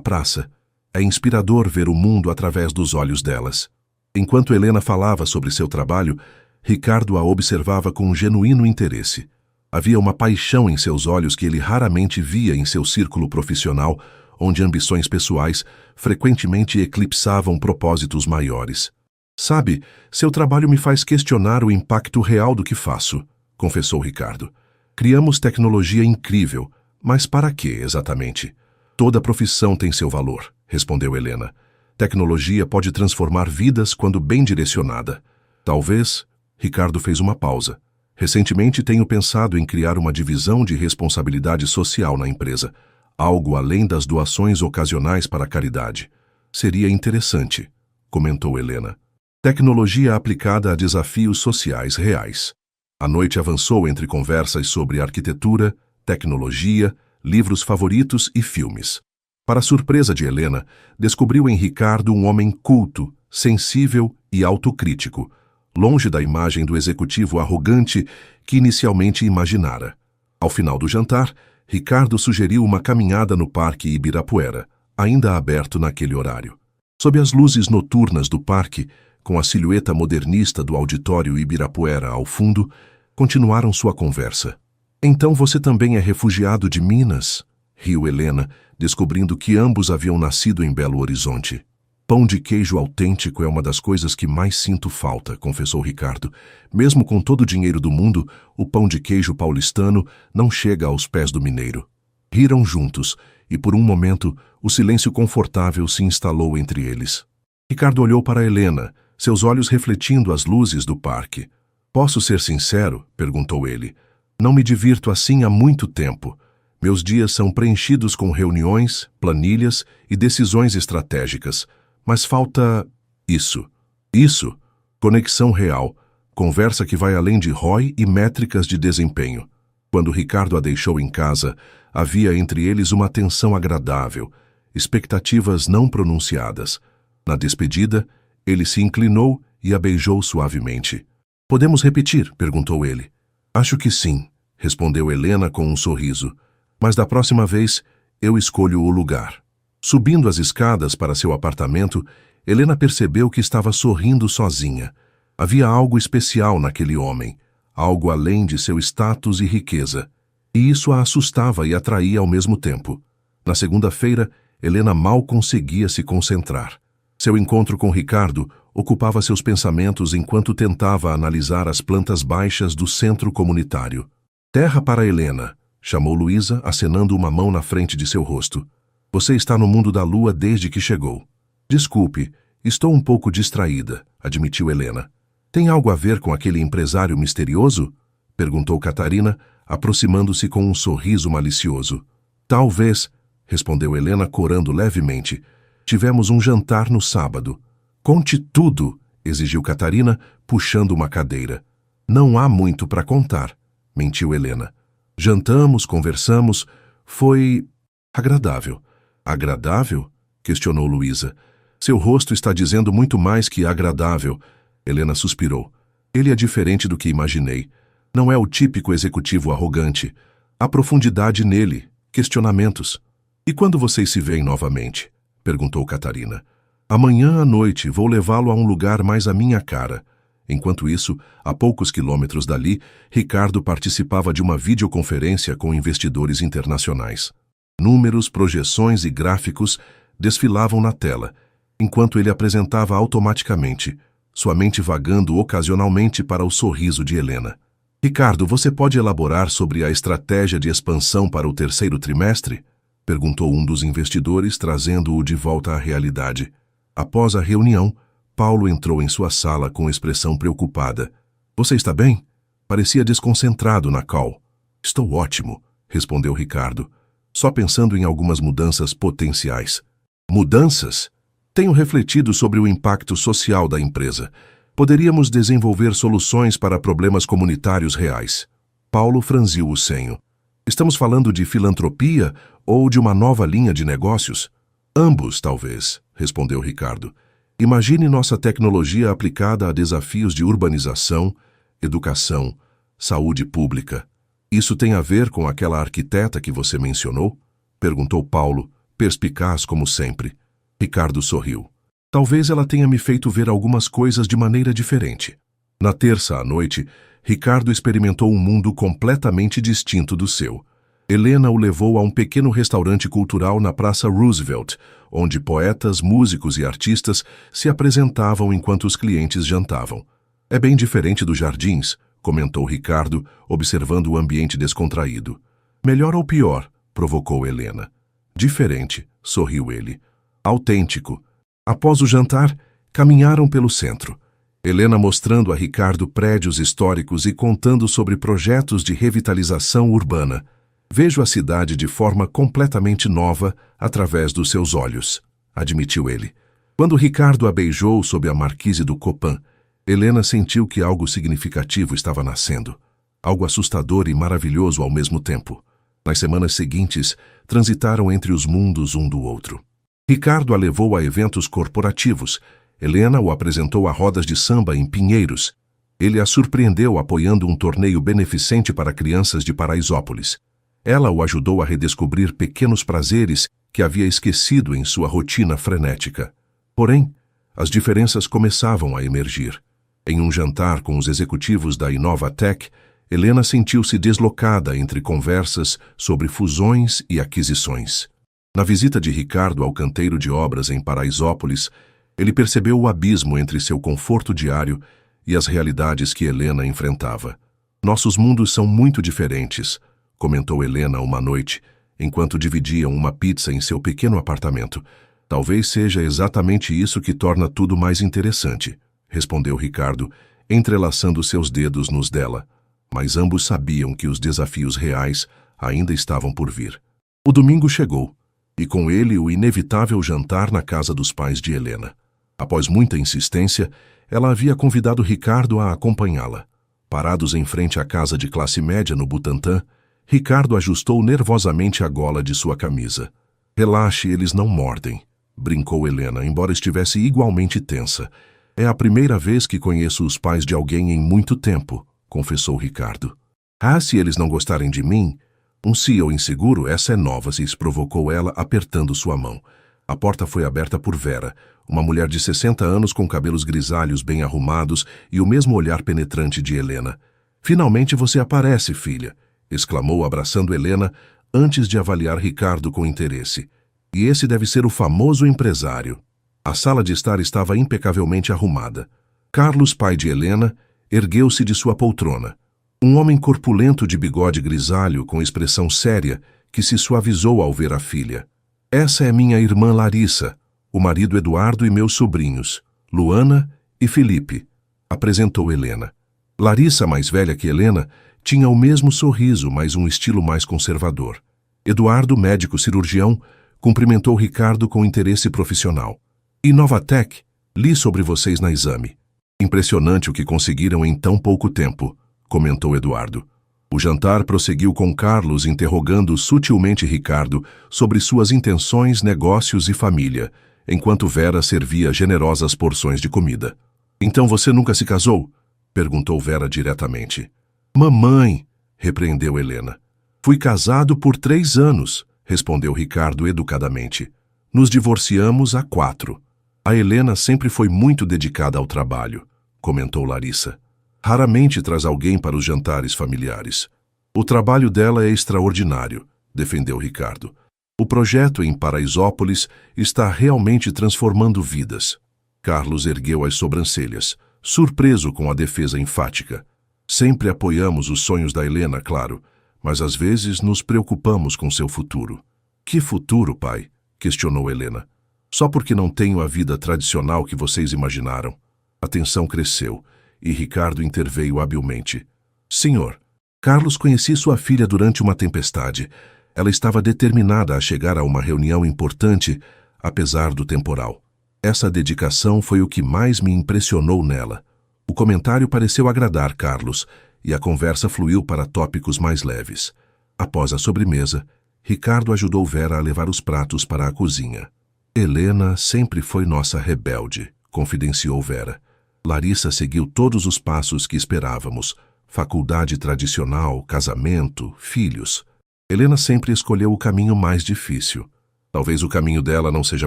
praça. É inspirador ver o mundo através dos olhos delas. Enquanto Helena falava sobre seu trabalho, Ricardo a observava com um genuíno interesse. Havia uma paixão em seus olhos que ele raramente via em seu círculo profissional, onde ambições pessoais frequentemente eclipsavam propósitos maiores. Sabe, seu trabalho me faz questionar o impacto real do que faço, confessou Ricardo. Criamos tecnologia incrível, mas para quê exatamente? Toda profissão tem seu valor, respondeu Helena. Tecnologia pode transformar vidas quando bem direcionada. Talvez, Ricardo fez uma pausa. Recentemente tenho pensado em criar uma divisão de responsabilidade social na empresa, algo além das doações ocasionais para a caridade. Seria interessante, comentou Helena. Tecnologia aplicada a desafios sociais reais. A noite avançou entre conversas sobre arquitetura, tecnologia, livros favoritos e filmes. Para surpresa de Helena, descobriu em Ricardo um homem culto, sensível e autocrítico, longe da imagem do executivo arrogante que inicialmente imaginara. Ao final do jantar, Ricardo sugeriu uma caminhada no Parque Ibirapuera, ainda aberto naquele horário. Sob as luzes noturnas do parque, com a silhueta modernista do auditório Ibirapuera ao fundo, continuaram sua conversa. Então você também é refugiado de Minas? Riu Helena, descobrindo que ambos haviam nascido em Belo Horizonte. Pão de queijo autêntico é uma das coisas que mais sinto falta, confessou Ricardo. Mesmo com todo o dinheiro do mundo, o pão de queijo paulistano não chega aos pés do mineiro. Riram juntos, e por um momento o silêncio confortável se instalou entre eles. Ricardo olhou para Helena, seus olhos refletindo as luzes do parque. Posso ser sincero? Perguntou ele. Não me divirto assim há muito tempo. Meus dias são preenchidos com reuniões, planilhas e decisões estratégicas. Mas falta isso. Isso. Conexão real. Conversa que vai além de ROI e métricas de desempenho. Quando Ricardo a deixou em casa, havia entre eles uma tensão agradável, expectativas não pronunciadas. Na despedida, ele se inclinou e a beijou suavemente. Podemos repetir? Perguntou ele. Acho que sim, respondeu Helena com um sorriso. Mas da próxima vez, eu escolho o lugar. Subindo as escadas para seu apartamento, Helena percebeu que estava sorrindo sozinha. Havia algo especial naquele homem, algo além de seu status e riqueza. E isso a assustava e atraía ao mesmo tempo. Na segunda-feira, Helena mal conseguia se concentrar. Seu encontro com Ricardo ocupava seus pensamentos enquanto tentava analisar as plantas baixas do centro comunitário. Terra para Helena, chamou Luísa, acenando uma mão na frente de seu rosto. Você está no mundo da lua desde que chegou. Desculpe, estou um pouco distraída, admitiu Helena. Tem algo a ver com aquele empresário misterioso? Perguntou Catarina, aproximando-se com um sorriso malicioso. Talvez, respondeu Helena corando levemente. Tivemos um jantar no sábado. Conte tudo, exigiu Catarina, puxando uma cadeira. Não há muito para contar, mentiu Helena. Jantamos, conversamos, foi agradável. Agradável? Questionou Luísa. Seu rosto está dizendo muito mais que agradável. Helena suspirou. Ele é diferente do que imaginei. Não é o típico executivo arrogante. Há profundidade nele, questionamentos. E quando vocês se veem novamente? Perguntou Catarina. Amanhã à noite vou levá-lo a um lugar mais à minha cara. Enquanto isso, a poucos quilômetros dali, Ricardo participava de uma videoconferência com investidores internacionais. Números, projeções e gráficos desfilavam na tela, enquanto ele apresentava automaticamente, sua mente vagando ocasionalmente para o sorriso de Helena. Ricardo, você pode elaborar sobre a estratégia de expansão para o terceiro trimestre? Perguntou um dos investidores, trazendo-o de volta à realidade. Após a reunião, Paulo entrou em sua sala com expressão preocupada. Você está bem? Parecia desconcentrado na call. Estou ótimo, respondeu Ricardo, só pensando em algumas mudanças potenciais. Mudanças? Tenho refletido sobre o impacto social da empresa. Poderíamos desenvolver soluções para problemas comunitários reais. Paulo franziu o senho. Estamos falando de filantropia ou de uma nova linha de negócios? Ambos, talvez, respondeu Ricardo. Imagine nossa tecnologia aplicada a desafios de urbanização, educação, saúde pública. Isso tem a ver com aquela arquiteta que você mencionou? Perguntou Paulo, perspicaz como sempre. Ricardo sorriu. Talvez ela tenha me feito ver algumas coisas de maneira diferente. Na terça à noite, Ricardo experimentou um mundo completamente distinto do seu. Helena o levou a um pequeno restaurante cultural na Praça Roosevelt, onde poetas, músicos e artistas se apresentavam enquanto os clientes jantavam. É bem diferente dos jardins, comentou Ricardo, observando o ambiente descontraído. Melhor ou pior? Provocou Helena. Diferente, sorriu ele. Autêntico. Após o jantar, caminharam pelo centro. Helena mostrando a Ricardo prédios históricos e contando sobre projetos de revitalização urbana. Vejo a cidade de forma completamente nova através dos seus olhos, admitiu ele. Quando Ricardo a beijou sob a marquise do Copan, Helena sentiu que algo significativo estava nascendo. Algo assustador e maravilhoso ao mesmo tempo. Nas semanas seguintes, transitaram entre os mundos um do outro. Ricardo a levou a eventos corporativos. Helena o apresentou a rodas de samba em Pinheiros. Ele a surpreendeu apoiando um torneio beneficente para crianças de Paraisópolis. Ela o ajudou a redescobrir pequenos prazeres que havia esquecido em sua rotina frenética. Porém, as diferenças começavam a emergir. Em um jantar com os executivos da Inovatec, Helena sentiu-se deslocada entre conversas sobre fusões e aquisições. Na visita de Ricardo ao canteiro de obras em Paraisópolis, ele percebeu o abismo entre seu conforto diário e as realidades que Helena enfrentava. Nossos mundos são muito diferentes, comentou Helena uma noite, enquanto dividiam uma pizza em seu pequeno apartamento. Talvez seja exatamente isso que torna tudo mais interessante, respondeu Ricardo, entrelaçando seus dedos nos dela. Mas ambos sabiam que os desafios reais ainda estavam por vir. O domingo chegou, e com ele o inevitável jantar na casa dos pais de Helena. Após muita insistência, ela havia convidado Ricardo a acompanhá-la. Parados em frente à casa de classe média no Butantã, Ricardo ajustou nervosamente a gola de sua camisa. Relaxe, eles não mordem, brincou Helena, embora estivesse igualmente tensa. É a primeira vez que conheço os pais de alguém em muito tempo, confessou Ricardo. Ah, se eles não gostarem de mim? Um CEO inseguro, essa é nova, se provocou ela, apertando sua mão. A porta foi aberta por Vera, uma mulher de 60 anos com cabelos grisalhos bem arrumados e o mesmo olhar penetrante de Helena. Finalmente você aparece, filha, exclamou abraçando Helena antes de avaliar Ricardo com interesse. E esse deve ser o famoso empresário. A sala de estar estava impecavelmente arrumada. Carlos, pai de Helena, ergueu-se de sua poltrona. Um homem corpulento de bigode grisalho com expressão séria que se suavizou ao ver a filha. Essa é minha irmã Larissa, o marido Eduardo e meus sobrinhos, Luana e Felipe, apresentou Helena. Larissa, mais velha que Helena, tinha o mesmo sorriso, mas um estilo mais conservador. Eduardo, médico cirurgião, cumprimentou Ricardo com interesse profissional. Inovatec, li sobre vocês na Exame. Impressionante o que conseguiram em tão pouco tempo, comentou Eduardo. O jantar prosseguiu com Carlos interrogando sutilmente Ricardo sobre suas intenções, negócios e família, enquanto Vera servia generosas porções de comida. Então você nunca se casou? Perguntou Vera diretamente. Mamãe, repreendeu Helena. Fui casado por 3 anos, respondeu Ricardo educadamente. Nos divorciamos há 4. A Helena sempre foi muito dedicada ao trabalho, comentou Larissa. Raramente traz alguém para os jantares familiares. O trabalho dela é extraordinário, defendeu Ricardo. O projeto em Paraisópolis está realmente transformando vidas. Carlos ergueu as sobrancelhas, surpreso com a defesa enfática. Sempre apoiamos os sonhos da Helena, claro, mas às vezes nos preocupamos com seu futuro. Que futuro, pai? Questionou Helena. Só porque não tenho a vida tradicional que vocês imaginaram. A tensão cresceu e Ricardo interveio habilmente. Senhor, Carlos, conheci sua filha durante uma tempestade. Ela estava determinada a chegar a uma reunião importante, apesar do temporal. Essa dedicação foi o que mais me impressionou nela. O comentário pareceu agradar Carlos e a conversa fluiu para tópicos mais leves. Após a sobremesa, Ricardo ajudou Vera a levar os pratos para a cozinha. Helena sempre foi nossa rebelde, confidenciou Vera. Larissa seguiu todos os passos que esperávamos. faculdade tradicional, casamento, filhos. Helena sempre escolheu o caminho mais difícil. Talvez o caminho dela não seja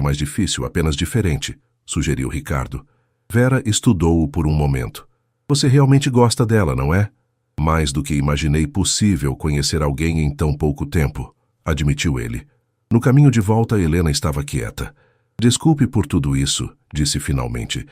mais difícil, apenas diferente, sugeriu Ricardo. Vera estudou-o por um momento. Você realmente gosta dela, não é? Mais do que imaginei possível conhecer alguém em tão pouco tempo, admitiu ele. No caminho de volta, Helena estava quieta. Desculpe por tudo isso, disse finalmente.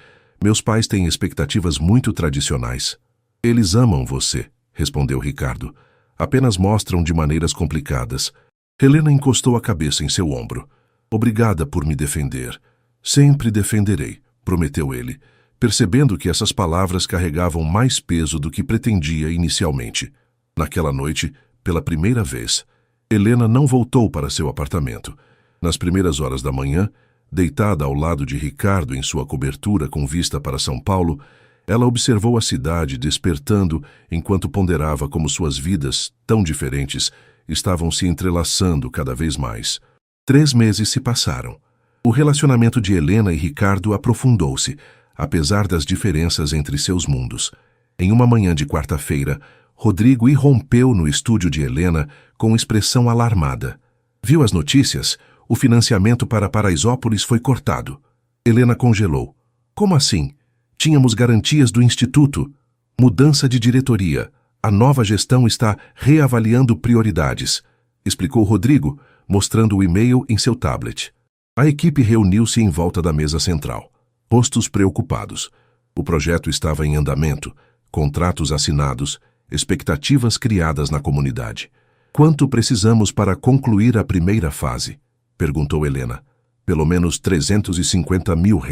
Meus pais têm expectativas muito tradicionais. Eles amam você, respondeu Ricardo. Apenas mostram de maneiras complicadas. Helena encostou a cabeça em seu ombro. Obrigada por me defender. Sempre defenderei, prometeu ele, percebendo que essas palavras carregavam mais peso do que pretendia inicialmente. Naquela noite, pela primeira vez, Helena não voltou para seu apartamento. Nas primeiras horas da manhã, deitada ao lado de Ricardo em sua cobertura com vista para São Paulo, ela observou a cidade despertando enquanto ponderava como suas vidas, tão diferentes, estavam se entrelaçando cada vez mais. 3 meses se passaram. O relacionamento de Helena e Ricardo aprofundou-se, apesar das diferenças entre seus mundos. Em uma manhã de quarta-feira, Rodrigo irrompeu no estúdio de Helena com expressão alarmada. Viu as notícias? O financiamento para Paraisópolis foi cortado. Helena congelou. Como assim? Tínhamos garantias do Instituto. Mudança de diretoria. A nova gestão está reavaliando prioridades, explicou Rodrigo, mostrando o e-mail em seu tablet. A equipe reuniu-se em volta da mesa central. Rostos preocupados. O projeto estava em andamento, contratos assinados, expectativas criadas na comunidade. Quanto precisamos para concluir a primeira fase? Perguntou Helena. Pelo menos R$350 mil,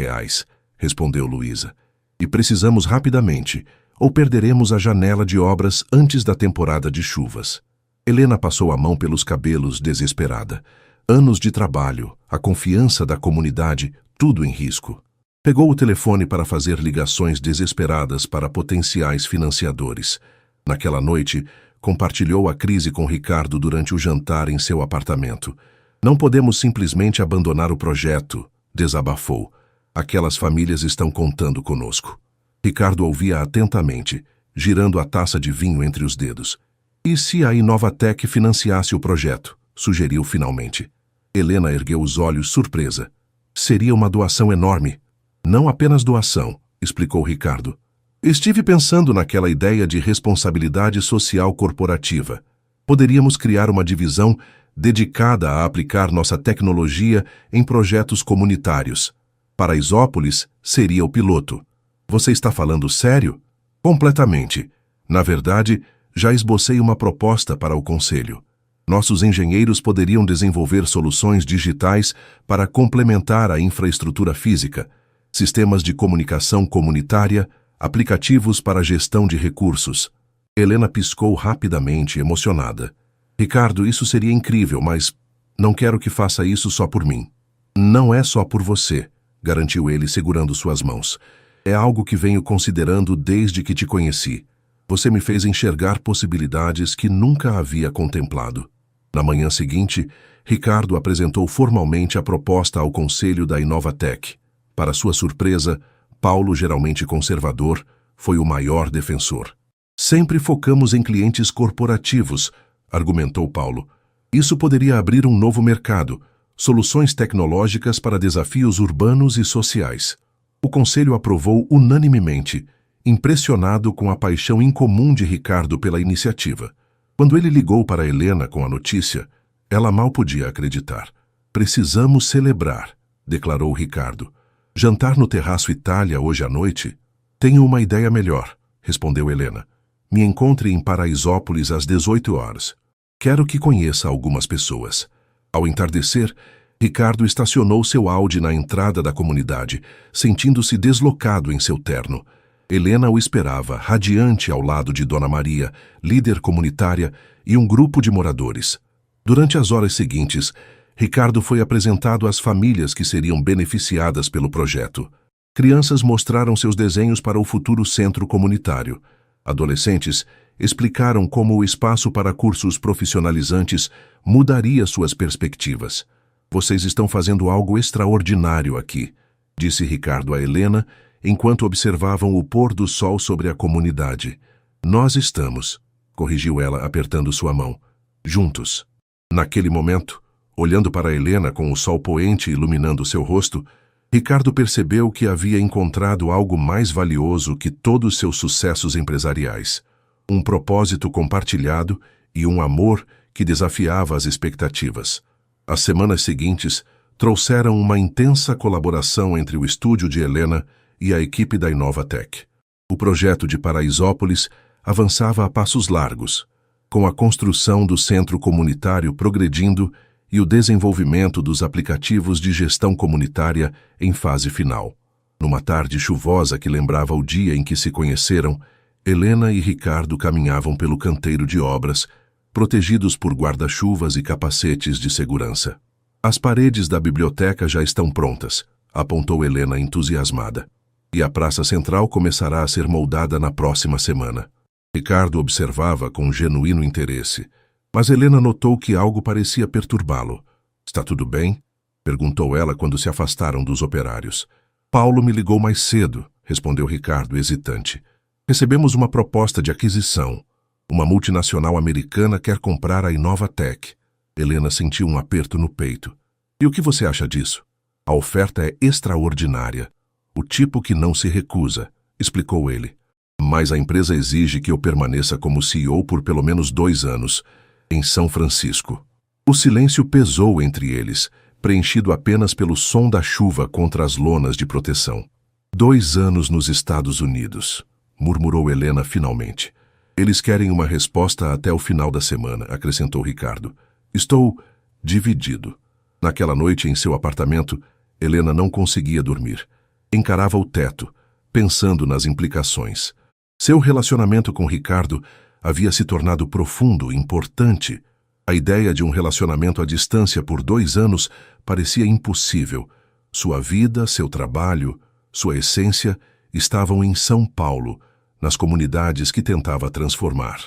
respondeu Luísa. E precisamos rapidamente, ou perderemos a janela de obras antes da temporada de chuvas. Helena passou a mão pelos cabelos, desesperada. Anos de trabalho, a confiança da comunidade, tudo em risco. Pegou o telefone para fazer ligações desesperadas para potenciais financiadores. Naquela noite, compartilhou a crise com Ricardo durante o jantar em seu apartamento. Não podemos simplesmente abandonar o projeto, desabafou. Aquelas famílias estão contando conosco. Ricardo ouvia atentamente, girando a taça de vinho entre os dedos. E se a Inovatec financiasse o projeto? Sugeriu finalmente. Helena ergueu os olhos surpresa. Seria uma doação enorme. Não apenas doação, explicou Ricardo. Estive pensando naquela ideia de responsabilidade social corporativa. Poderíamos criar uma divisão dedicada a aplicar nossa tecnologia em projetos comunitários. Paraisópolis seria o piloto. Você está falando sério? Completamente. Na verdade, já esbocei uma proposta para o conselho. Nossos engenheiros poderiam desenvolver soluções digitais para complementar a infraestrutura física, sistemas de comunicação comunitária, aplicativos para gestão de recursos. Helena piscou rapidamente, emocionada. Ricardo, isso seria incrível, mas não quero que faça isso só por mim. Não é só por você, garantiu ele segurando suas mãos. É algo que venho considerando desde que te conheci. Você me fez enxergar possibilidades que nunca havia contemplado. Na manhã seguinte, Ricardo apresentou formalmente a proposta ao conselho da Inovatec. Para sua surpresa, Paulo, geralmente conservador, foi o maior defensor. Sempre focamos em clientes corporativos, argumentou Paulo. Isso poderia abrir um novo mercado, soluções tecnológicas para desafios urbanos e sociais. O conselho aprovou unanimemente, impressionado com a paixão incomum de Ricardo pela iniciativa. Quando ele ligou para Helena com a notícia, ela mal podia acreditar. Precisamos celebrar, declarou Ricardo. Jantar no Terraço Itália hoje à noite? Tenho uma ideia melhor, respondeu Helena. Me encontre em Paraisópolis às 18 horas. Quero que conheça algumas pessoas. Ao entardecer, Ricardo estacionou seu Audi na entrada da comunidade, sentindo-se deslocado em seu terno. Helena o esperava, radiante ao lado de Dona Maria, líder comunitária, e um grupo de moradores. Durante as horas seguintes, Ricardo foi apresentado às famílias que seriam beneficiadas pelo projeto. Crianças mostraram seus desenhos para o futuro centro comunitário. Adolescentes explicaram como o espaço para cursos profissionalizantes mudaria suas perspectivas. Vocês estão fazendo algo extraordinário aqui, disse Ricardo a Helena, enquanto observavam o pôr do sol sobre a comunidade. Nós estamos, corrigiu ela apertando sua mão. Juntos. Naquele momento, olhando para Helena com o sol poente iluminando seu rosto, Ricardo percebeu que havia encontrado algo mais valioso que todos seus sucessos empresariais. Um propósito compartilhado e um amor que desafiava as expectativas. As semanas seguintes trouxeram uma intensa colaboração entre o estúdio de Helena e a equipe da Inovatec. O projeto de Paraisópolis avançava a passos largos, com a construção do centro comunitário progredindo e o desenvolvimento dos aplicativos de gestão comunitária em fase final. Numa tarde chuvosa que lembrava o dia em que se conheceram, Helena e Ricardo caminhavam pelo canteiro de obras, protegidos por guarda-chuvas e capacetes de segurança. As paredes da biblioteca já estão prontas, apontou Helena entusiasmada. E a praça central começará a ser moldada na próxima semana. Ricardo observava com genuíno interesse, mas Helena notou que algo parecia perturbá-lo. Está tudo bem? Perguntou ela quando se afastaram dos operários. Paulo me ligou mais cedo, respondeu Ricardo hesitante. Recebemos uma proposta de aquisição. Uma multinacional americana quer comprar a Inovatec. Helena sentiu um aperto no peito. E o que você acha disso? A oferta é extraordinária. O tipo que não se recusa, explicou ele. Mas a empresa exige que eu permaneça como CEO por pelo menos 2 anos, em São Francisco. O silêncio pesou entre eles, preenchido apenas pelo som da chuva contra as lonas de proteção. 2 anos nos Estados Unidos, murmurou Helena finalmente. Eles querem uma resposta até o final da semana, acrescentou Ricardo. Estou dividido. Naquela noite em seu apartamento, Helena não conseguia dormir. Encarava o teto, pensando nas implicações. Seu relacionamento com Ricardo havia se tornado profundo, importante. A ideia de um relacionamento à distância por 2 anos parecia impossível. Sua vida, seu trabalho, sua essência estavam em São Paulo, nas comunidades que tentava transformar.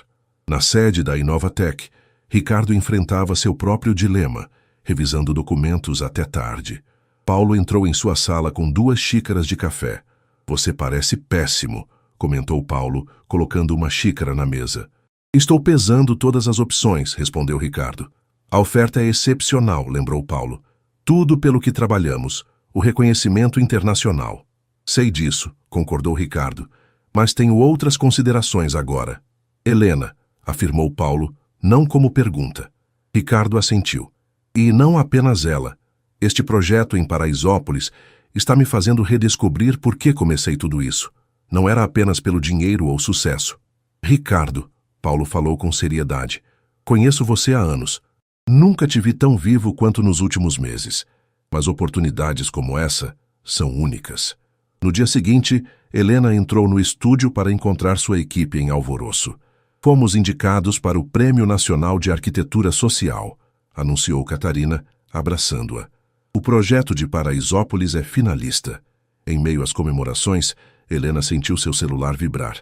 Na sede da Inovatec, Ricardo enfrentava seu próprio dilema, revisando documentos até tarde. Paulo entrou em sua sala com 2 xícaras de café. Você parece péssimo, comentou Paulo, colocando uma xícara na mesa. Estou pesando todas as opções, respondeu Ricardo. A oferta é excepcional, lembrou Paulo. Tudo pelo que trabalhamos, o reconhecimento internacional. Sei disso, concordou Ricardo, mas tenho outras considerações agora. Helena, afirmou Paulo, não como pergunta. Ricardo assentiu. E não apenas ela. Este projeto em Paraisópolis está me fazendo redescobrir por que comecei tudo isso. Não era apenas pelo dinheiro ou sucesso. Ricardo, Paulo falou com seriedade, conheço você há anos. Nunca te vi tão vivo quanto nos últimos meses. Mas oportunidades como essa são únicas. No dia seguinte, Helena entrou no estúdio para encontrar sua equipe em Alvoroço. Fomos indicados para o Prêmio Nacional de Arquitetura Social, anunciou Catarina, abraçando-a. O projeto de Paraisópolis é finalista. Em meio às comemorações, Helena sentiu seu celular vibrar.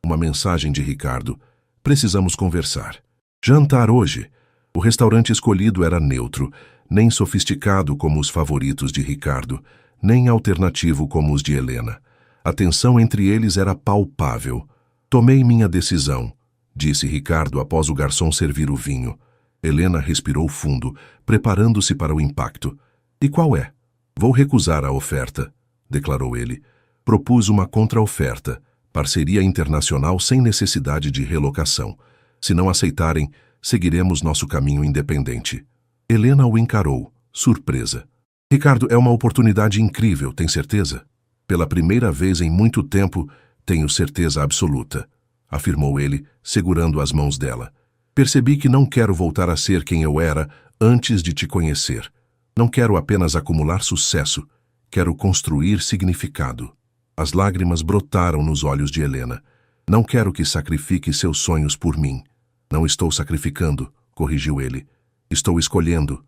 Uma mensagem de Ricardo. Precisamos conversar. Jantar hoje. O restaurante escolhido era neutro, nem sofisticado como os favoritos de Ricardo, nem alternativo como os de Helena. A tensão entre eles era palpável. Tomei minha decisão, disse Ricardo após o garçom servir o vinho. Helena respirou fundo, preparando-se para o impacto. E qual é? Vou recusar a oferta, declarou ele. Propus uma contra-oferta, parceria internacional sem necessidade de relocação. Se não aceitarem, seguiremos nosso caminho independente. Helena o encarou, surpresa. Ricardo, é uma oportunidade incrível, tem certeza? Pela primeira vez em muito tempo, tenho certeza absoluta, afirmou ele, segurando as mãos dela. Percebi que não quero voltar a ser quem eu era antes de te conhecer. Não quero apenas acumular sucesso, quero construir significado. As lágrimas brotaram nos olhos de Helena. Não quero que sacrifique seus sonhos por mim. Não estou sacrificando, corrigiu ele. Estou escolhendo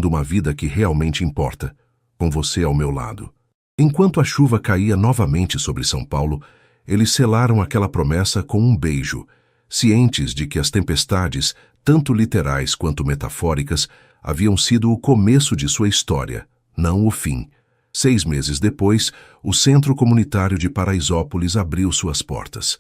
uma vida que realmente importa, com você ao meu lado. Enquanto a chuva caía novamente sobre São Paulo, eles selaram aquela promessa com um beijo, cientes de que as tempestades, tanto literais quanto metafóricas, haviam sido o começo de sua história, não o fim. 6 meses depois, o Centro Comunitário de Paraisópolis abriu suas portas.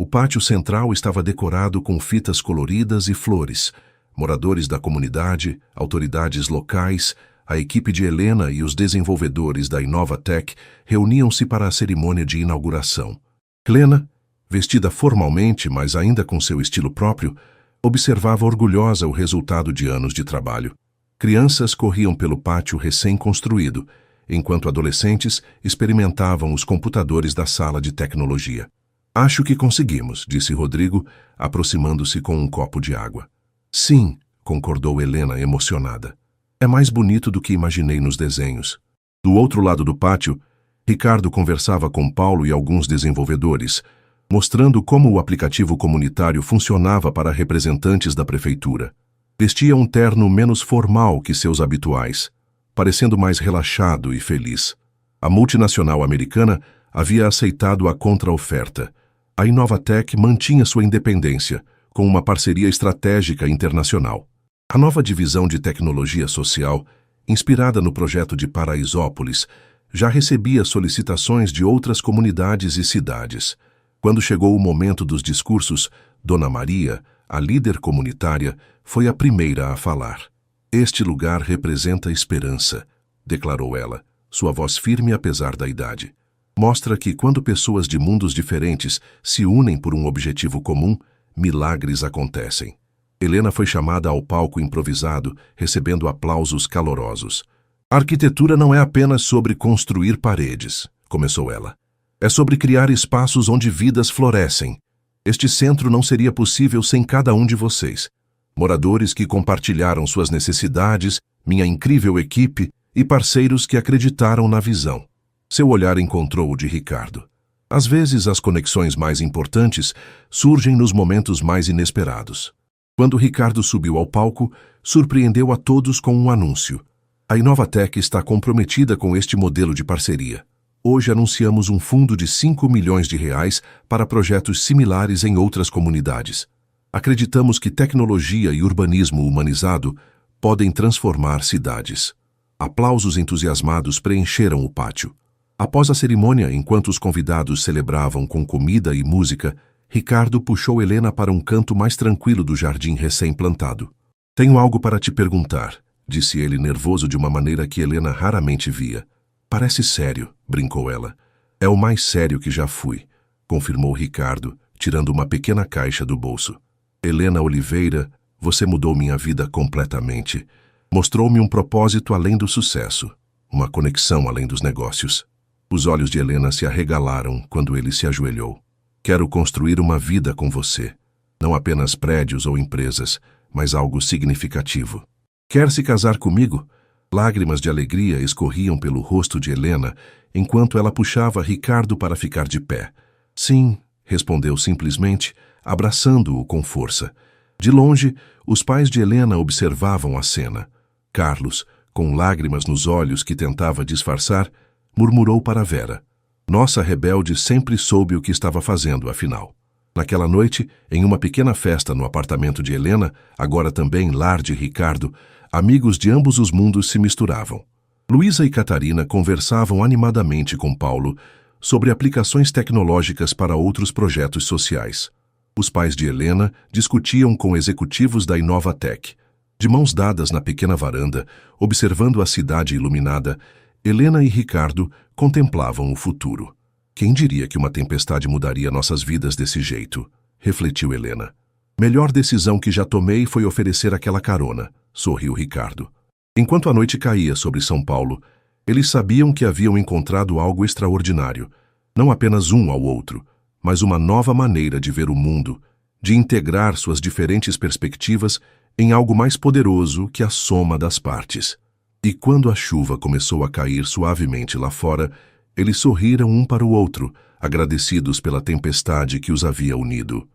O pátio central estava decorado com fitas coloridas e flores. Moradores da comunidade, autoridades locais, a equipe de Helena e os desenvolvedores da Inovatec reuniam-se para a cerimônia de inauguração. Helena, vestida formalmente, mas ainda com seu estilo próprio, observava orgulhosa o resultado de anos de trabalho. Crianças corriam pelo pátio recém-construído, enquanto adolescentes experimentavam os computadores da sala de tecnologia. Acho que conseguimos, disse Rodrigo, aproximando-se com um copo de água. Sim, concordou Helena emocionada. É mais bonito do que imaginei nos desenhos. Do outro lado do pátio, Ricardo conversava com Paulo e alguns desenvolvedores, mostrando como o aplicativo comunitário funcionava para representantes da prefeitura. Vestia um terno menos formal que seus habituais, parecendo mais relaxado e feliz. A multinacional americana havia aceitado a contra-oferta. A Inovatec mantinha sua independência, com uma parceria estratégica internacional. A nova divisão de tecnologia social, inspirada no projeto de Paraisópolis, já recebia solicitações de outras comunidades e cidades. Quando chegou o momento dos discursos, Dona Maria, a líder comunitária, foi a primeira a falar. Este lugar representa esperança, declarou ela, sua voz firme apesar da idade. Mostra que quando pessoas de mundos diferentes se unem por um objetivo comum, milagres acontecem. Helena foi chamada ao palco improvisado, recebendo aplausos calorosos. A arquitetura não é apenas sobre construir paredes, começou ela. É sobre criar espaços onde vidas florescem. Este centro não seria possível sem cada um de vocês. Moradores que compartilharam suas necessidades, minha incrível equipe e parceiros que acreditaram na visão. Seu olhar encontrou o de Ricardo. Às vezes, as conexões mais importantes surgem nos momentos mais inesperados. Quando Ricardo subiu ao palco, surpreendeu a todos com um anúncio. A Inovatec está comprometida com este modelo de parceria. Hoje anunciamos um fundo de 5 milhões de reais para projetos similares em outras comunidades. Acreditamos que tecnologia e urbanismo humanizado podem transformar cidades. Aplausos entusiasmados preencheram o pátio. Após a cerimônia, enquanto os convidados celebravam com comida e música, Ricardo puxou Helena para um canto mais tranquilo do jardim recém-plantado. Tenho algo para te perguntar, disse ele nervoso de uma maneira que Helena raramente via. Parece sério, brincou ela. É o mais sério que já fui, confirmou Ricardo, tirando uma pequena caixa do bolso. Helena Oliveira, você mudou minha vida completamente. Mostrou-me um propósito além do sucesso, uma conexão além dos negócios. Os olhos de Helena se arregalaram quando ele se ajoelhou. Quero construir uma vida com você. Não apenas prédios ou empresas, mas algo significativo. Quer se casar comigo? Lágrimas de alegria escorriam pelo rosto de Helena, enquanto ela puxava Ricardo para ficar de pé. Sim, respondeu simplesmente, abraçando-o com força. De longe, os pais de Helena observavam a cena. Carlos, com lágrimas nos olhos que tentava disfarçar, murmurou para Vera. Nossa rebelde sempre soube o que estava fazendo, afinal. Naquela noite, em uma pequena festa no apartamento de Helena, agora também lar de Ricardo, amigos de ambos os mundos se misturavam. Luísa e Catarina conversavam animadamente com Paulo sobre aplicações tecnológicas para outros projetos sociais. Os pais de Helena discutiam com executivos da Inovatec. De mãos dadas na pequena varanda, observando a cidade iluminada, Helena e Ricardo contemplavam o futuro. Quem diria que uma tempestade mudaria nossas vidas desse jeito? Refletiu Helena. Melhor decisão que já tomei foi oferecer aquela carona, sorriu Ricardo. Enquanto a noite caía sobre São Paulo, eles sabiam que haviam encontrado algo extraordinário. Não apenas um ao outro, mas uma nova maneira de ver o mundo, de integrar suas diferentes perspectivas em algo mais poderoso que a soma das partes. E quando a chuva começou a cair suavemente lá fora, eles sorriram um para o outro, agradecidos pela tempestade que os havia unido.